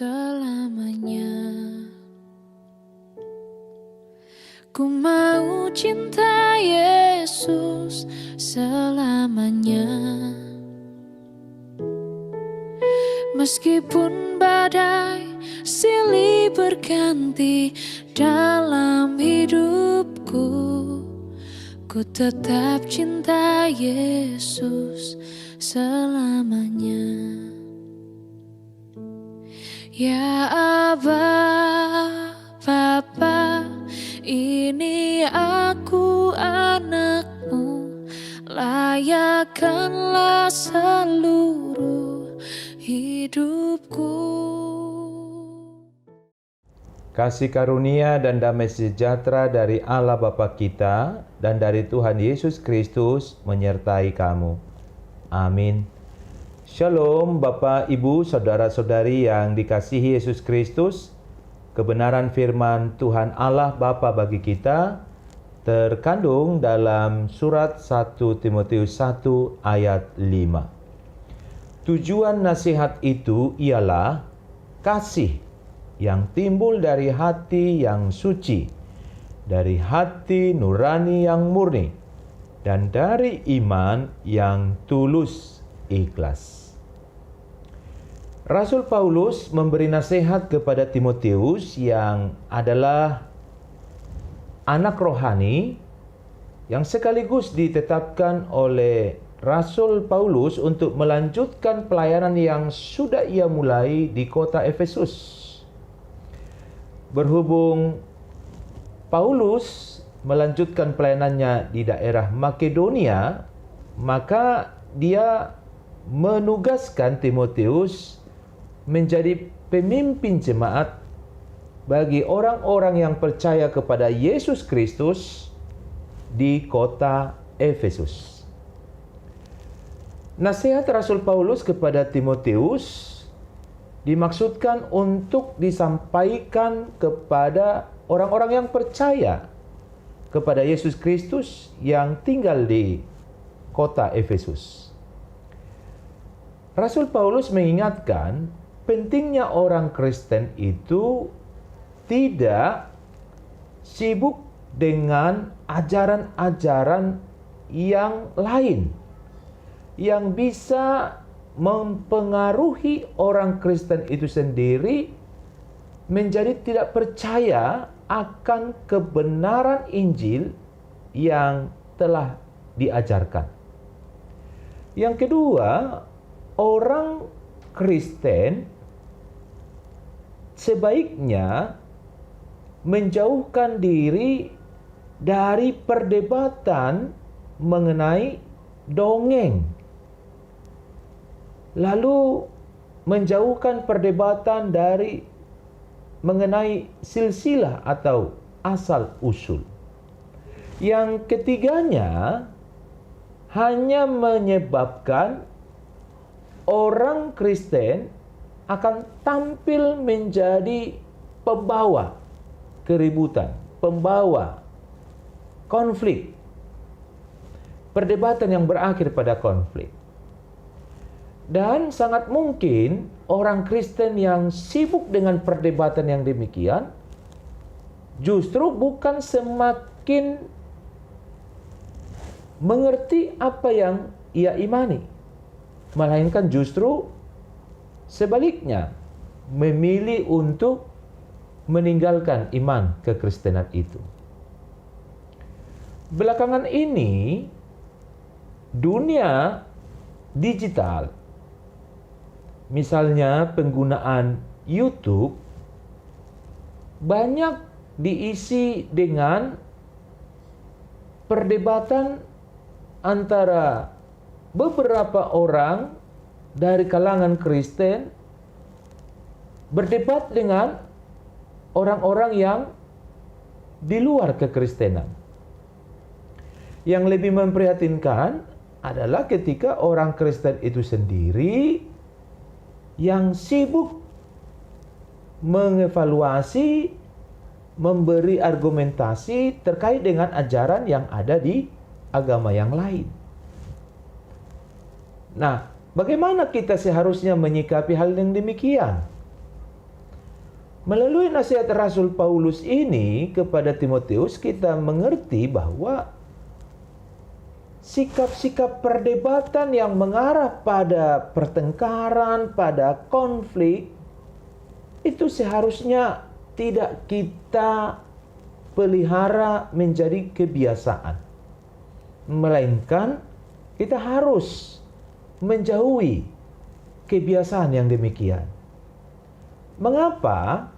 selamanya. Ku mau cinta Yesus selamanya. Meskipun badai silih berganti dalam hidupku, ku tetap cinta Yesus selamanya. Ya Aba, Bapa, ini aku anakmu, layakkanlah seluruh hidupku. Kasih karunia dan damai sejahtera dari Allah Bapa kita dan dari Tuhan Yesus Kristus menyertai kamu. Amin. Shalom Bapak, Ibu, Saudara-saudari yang dikasihi Yesus Kristus. Kebenaran firman Tuhan Allah Bapa bagi kita terkandung dalam surat 1 Timotius 1 ayat 5. Tujuan nasihat itu ialah kasih yang timbul dari hati yang suci, dari hati nurani yang murni, dan dari iman yang tulus ikhlas. Rasul Paulus memberi nasihat kepada Timotius yang adalah anak rohani yang sekaligus ditetapkan oleh Rasul Paulus untuk melanjutkan pelayanan yang sudah ia mulai di kota Efesus. Berhubung Paulus melanjutkan pelayanannya di daerah Makedonia, maka dia menugaskan Timotius menjadi pemimpin jemaat bagi orang-orang yang percaya kepada Yesus Kristus di kota Efesus. Nasihat Rasul Paulus kepada Timotius dimaksudkan untuk disampaikan kepada orang-orang yang percaya kepada Yesus Kristus yang tinggal di kota Efesus. Rasul Paulus mengingatkan pentingnya orang Kristen itu tidak sibuk dengan ajaran-ajaran yang lain yang bisa mempengaruhi orang Kristen itu sendiri menjadi tidak percaya akan kebenaran Injil yang telah diajarkan. Yang kedua, orang Kristen sebaiknya menjauhkan diri dari perdebatan mengenai dongeng, lalu menjauhkan perdebatan dari mengenai silsilah atau asal usul. Yang ketiganya hanya menyebabkan orang Kristen akan tampil menjadi pembawa keributan, pembawa konflik, perdebatan yang berakhir pada konflik. Dan sangat mungkin orang Kristen yang sibuk dengan perdebatan yang demikian justru bukan semakin mengerti apa yang ia imani, melainkan justru sebaliknya memilih untuk meninggalkan iman kekristenan itu. Belakangan ini dunia digital, misalnya penggunaan YouTube, banyak diisi dengan perdebatan antara beberapa orang dari kalangan Kristen berdebat dengan orang-orang yang di luar kekristenan. Yang lebih memprihatinkan adalah ketika orang Kristen itu sendiri yang sibuk mengevaluasi, memberi argumentasi terkait dengan ajaran yang ada di agama yang lain. Nah, bagaimana kita seharusnya menyikapi hal yang demikian? Melalui nasihat Rasul Paulus ini kepada Timotius, kita mengerti bahwa sikap-sikap perdebatan yang mengarah pada pertengkaran, pada konflik, itu seharusnya tidak kita pelihara menjadi kebiasaan. Melainkan kita harus menjauhi kebiasaan yang demikian. Mengapa?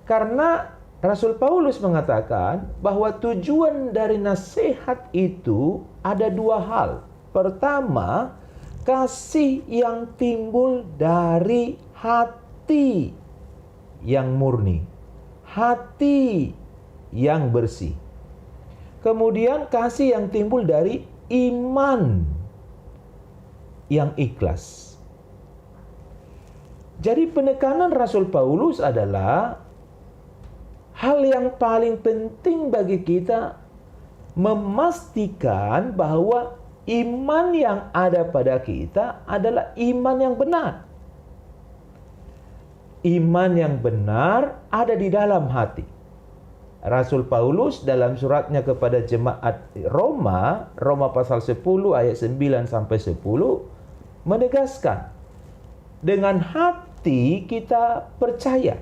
Karena Rasul Paulus mengatakan bahwa tujuan dari nasihat itu ada dua hal. Pertama, kasih yang timbul dari hati yang murni, hati yang bersih. Kemudian kasih yang timbul dari iman yang ikhlas. Jadi penekanan Rasul Paulus adalah hal yang paling penting bagi kita memastikan bahwa iman yang ada pada kita adalah iman yang benar. Iman yang benar ada di dalam hati. Rasul Paulus dalam suratnya kepada jemaat Roma, Roma pasal 10 ayat 9 sampai 10 menegaskan, dengan hati kita percaya,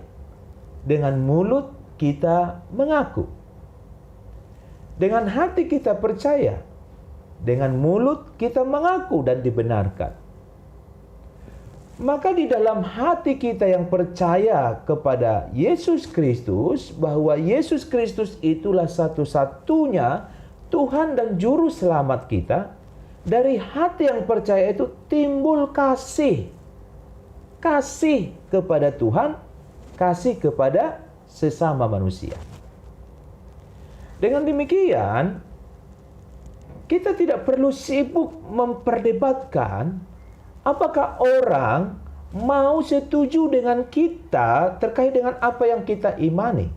dengan mulut kita mengaku. Dengan hati kita percaya, dengan mulut kita mengaku dan dibenarkan. Maka di dalam hati kita yang percaya kepada Yesus Kristus, bahwa Yesus Kristus itulah satu-satunya Tuhan dan Juru Selamat kita, dari hati yang percaya itu timbul kasih. Kasih kepada Tuhan, kasih kepada sesama manusia. Dengan demikian, kita tidak perlu sibuk memperdebatkan apakah orang mau setuju dengan kita terkait dengan apa yang kita imani.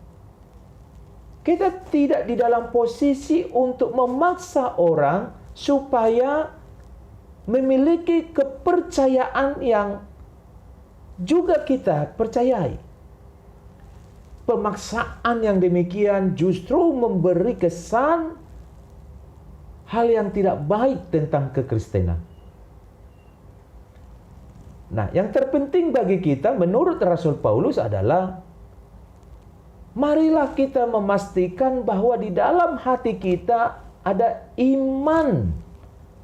Kita tidak di dalam posisi untuk memaksa orang supaya memiliki kepercayaan yang juga kita percayai. Pemaksaan yang demikian justru memberi kesan hal yang tidak baik tentang kekristenan. Nah, yang terpenting bagi kita menurut Rasul Paulus adalah marilah kita memastikan bahwa di dalam hati kita ada iman,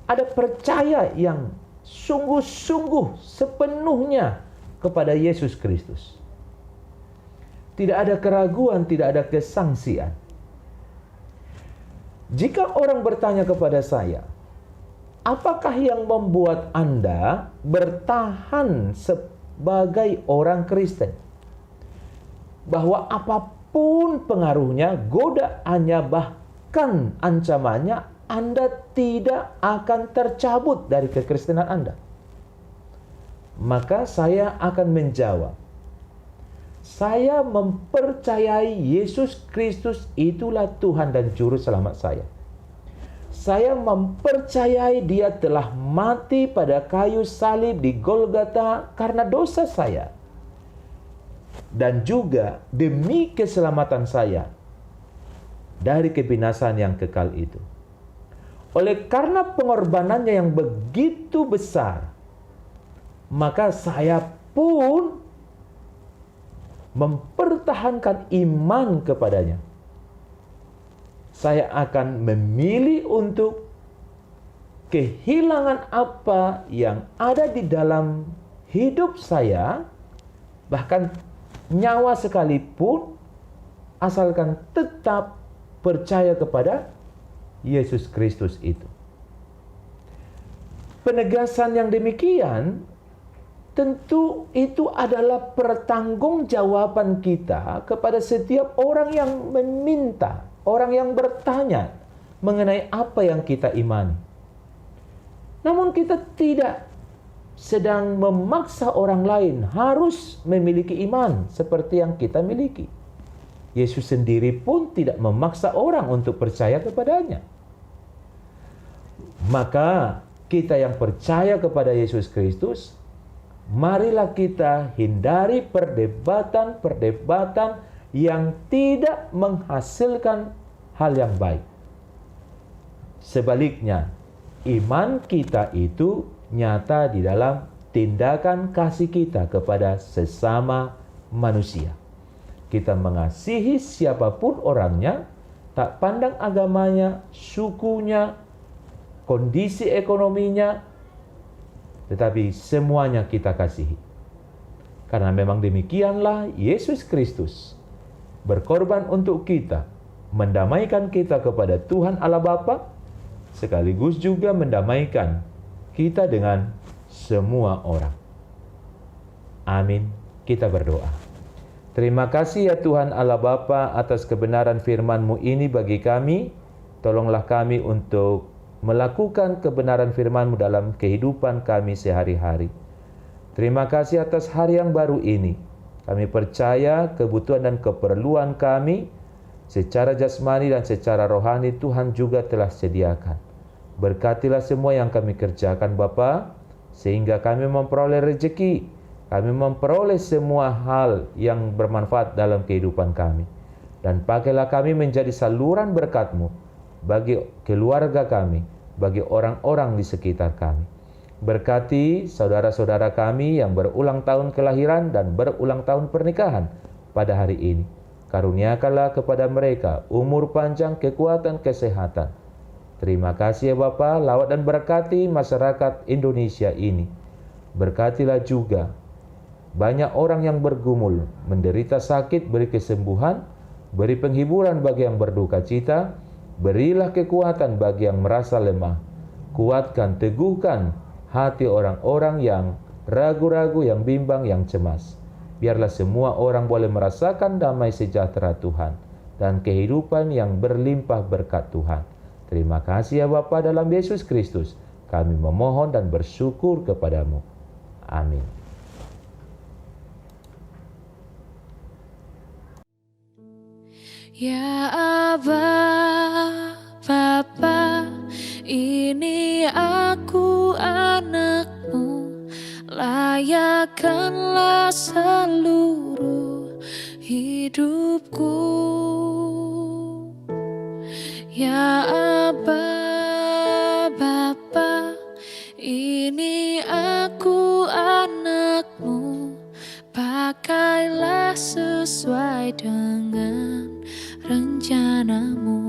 ada percaya yang sungguh-sungguh sepenuhnya kepada Yesus Kristus. Tidak ada keraguan, tidak ada kesangsian. Jika orang bertanya kepada saya, apakah yang membuat Anda bertahan sebagai orang Kristen? Bahwa apapun pengaruhnya, godaannya, bahkan ancamannya, Anda tidak akan tercabut dari kekristenan Anda. Maka saya akan menjawab, saya mempercayai Yesus Kristus itulah Tuhan dan Juru Selamat saya. Saya mempercayai Dia telah mati pada kayu salib di Golgota karena dosa saya. Dan juga demi keselamatan saya dari kebinasan yang kekal itu. Oleh karena pengorbanannya yang begitu besar, maka saya pun mempertahankan iman kepadanya. Saya akan memilih untuk kehilangan apa yang ada di dalam hidup saya, bahkan nyawa sekalipun, asalkan tetap percaya kepada Yesus Kristus itu. Penegasan yang demikian tentu itu adalah pertanggungjawaban kita kepada setiap orang yang meminta, orang yang bertanya mengenai apa yang kita imani. Namun kita tidak sedang memaksa orang lain harus memiliki iman seperti yang kita miliki. Yesus sendiri pun tidak memaksa orang untuk percaya kepadanya. Maka kita yang percaya kepada Yesus Kristus marilah kita hindari perdebatan-perdebatan yang tidak menghasilkan hal yang baik. Sebaliknya, iman kita itu nyata di dalam tindakan kasih kita kepada sesama manusia. Kita mengasihi siapapun orangnya, tak pandang agamanya, sukunya, kondisi ekonominya, tetapi semuanya kita kasihi. Karena memang demikianlah Yesus Kristus berkorban untuk kita, mendamaikan kita kepada Tuhan Allah Bapa, sekaligus juga mendamaikan kita dengan semua orang. Amin. Kita berdoa. Terima kasih ya Tuhan Allah Bapa atas kebenaran firman-Mu ini bagi kami. Tolonglah kami untuk melakukan kebenaran firman-Mu dalam kehidupan kami sehari-hari. Terima kasih atas hari yang baru ini. Kami percaya kebutuhan dan keperluan kami secara jasmani dan secara rohani Tuhan juga telah sediakan. Berkatilah semua yang kami kerjakan Bapa, sehingga kami memperoleh rezeki, kami memperoleh semua hal yang bermanfaat dalam kehidupan kami. Dan pakailah kami menjadi saluran berkat-Mu bagi keluarga kami, bagi orang-orang di sekitar kami. Berkati saudara-saudara kami yang berulang tahun kelahiran dan berulang tahun pernikahan pada hari ini. Karuniakanlah kepada mereka umur panjang, kekuatan, kesehatan. Terima kasih ya Bapa, lawat dan berkati masyarakat Indonesia ini. Berkatilah juga banyak orang yang bergumul, menderita sakit, beri kesembuhan, beri penghiburan bagi yang berduka cita, berilah kekuatan bagi yang merasa lemah. Kuatkan, teguhkan hati orang-orang yang ragu-ragu, yang bimbang, yang cemas. Biarlah semua orang boleh merasakan damai sejahtera Tuhan dan kehidupan yang berlimpah berkat Tuhan. Terima kasih ya Bapa, dalam Yesus Kristus kami memohon dan bersyukur kepadamu. Amin. Ya Aba, Bapa, ini aku anakmu, layakkanlah seluruh hidupku. Ya Aba, Bapa, ini aku anakmu, pakailah sesuai dengan rencanamu.